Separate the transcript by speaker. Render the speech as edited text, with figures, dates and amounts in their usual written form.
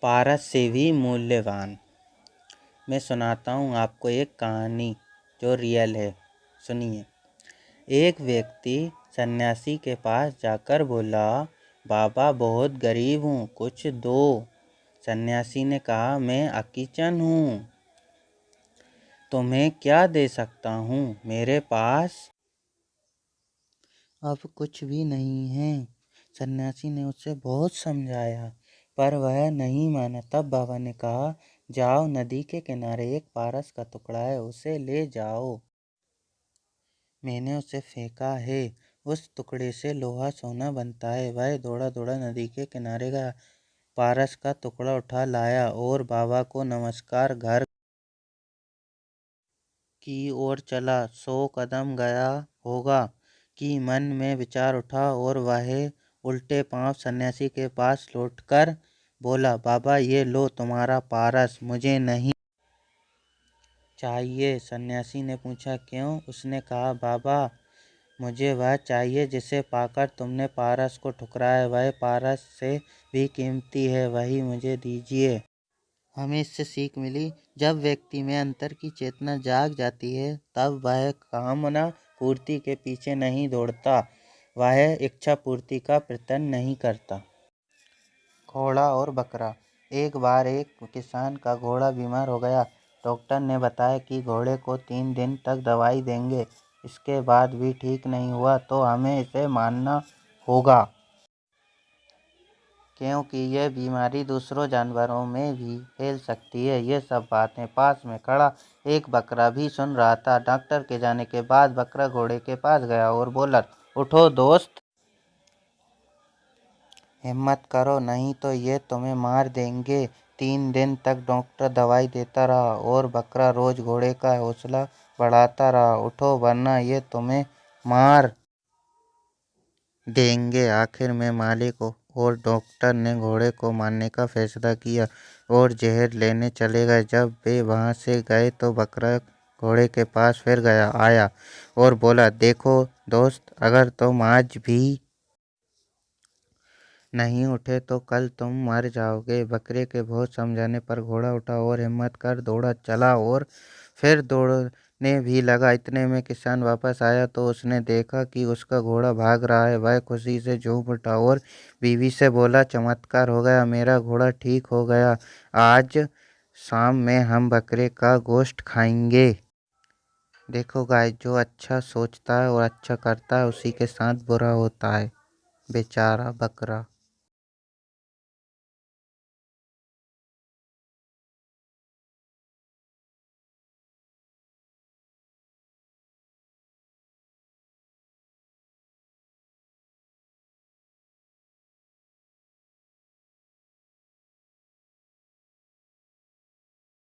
Speaker 1: पारस से भी मूल्यवान। मैं सुनाता हूँ आपको एक कहानी जो रियल है, सुनिए। एक व्यक्ति सन्यासी के पास जाकर बोला, बाबा बहुत गरीब हूँ, कुछ दो। सन्यासी ने कहा, मैं अकिचन हूँ, तुम्हें क्या दे सकता हूँ, मेरे पास अब कुछ भी नहीं है। सन्यासी ने उसे बहुत समझाया पर वह नहीं माना। तब बाबा ने कहा, जाओ, नदी के किनारे एक पारस का टुकड़ा है, उसे ले जाओ, मैंने उसे फेंका है, उस टुकड़े से लोहा सोना बनता है। वह दौड़ा दौड़ा नदी के किनारे गया, पारस का टुकड़ा उठा लाया और बाबा को नमस्कार घर की ओर चला। 100 कदम गया होगा कि मन में विचार उठा और वह उल्टे पांव सन्यासी के पास लौटकर बोला, बाबा ये लो तुम्हारा पारस, मुझे नहीं चाहिए। सन्यासी ने पूछा, क्यों? उसने कहा, बाबा मुझे वह चाहिए जिसे पाकर तुमने पारस को ठुकराया, वह पारस से भी कीमती है, वही मुझे दीजिए। हमें इससे सीख मिली, जब व्यक्ति में अंतर की चेतना जाग जाती है तब वह कामना पूर्ति के पीछे नहीं दौड़ता, वह इच्छा पूर्ति का प्रयत्न नहीं करता। घोड़ा और बकरा। एक बार एक किसान का घोड़ा बीमार हो गया। डॉक्टर ने बताया कि घोड़े को 3 दिन तक दवाई देंगे, इसके बाद भी ठीक नहीं हुआ तो हमें इसे मारना होगा, क्योंकि यह बीमारी दूसरों जानवरों में भी फैल सकती है। ये सब बातें पास में खड़ा एक बकरा भी सुन रहा था। डॉक्टर के जाने के बाद बकरा घोड़े के पास गया और बोला, उठो दोस्त, हिम्मत करो, नहीं तो ये तुम्हें मार देंगे। 3 दिन तक डॉक्टर दवाई देता रहा और बकरा रोज घोड़े का हौसला बढ़ाता रहा। उठो वरना ये तुम्हें मार देंगे। आखिर में मालिक और डॉक्टर ने घोड़े को मारने का फैसला किया और जहर लेने चले गए। जब वे वहां से गए तो बकरा घोड़े के पास फिर आया और बोला, देखो दोस्त, अगर तुम आज भी नहीं उठे तो कल तुम मर जाओगे। बकरे के बहुत समझाने पर घोड़ा उठा और हिम्मत कर दौड़ा चला और फिर दौड़ने भी लगा। इतने में किसान वापस आया तो उसने देखा कि उसका घोड़ा भाग रहा है। वह खुशी से झूम उठा और बीवी से बोला, चमत्कार हो गया, मेरा घोड़ा ठीक हो गया, आज शाम में हम बकरे का गोश्त खाएंगे। देखो गाइस, जो अच्छा सोचता है और अच्छा करता है उसी के साथ बुरा होता है। बेचारा बकरा।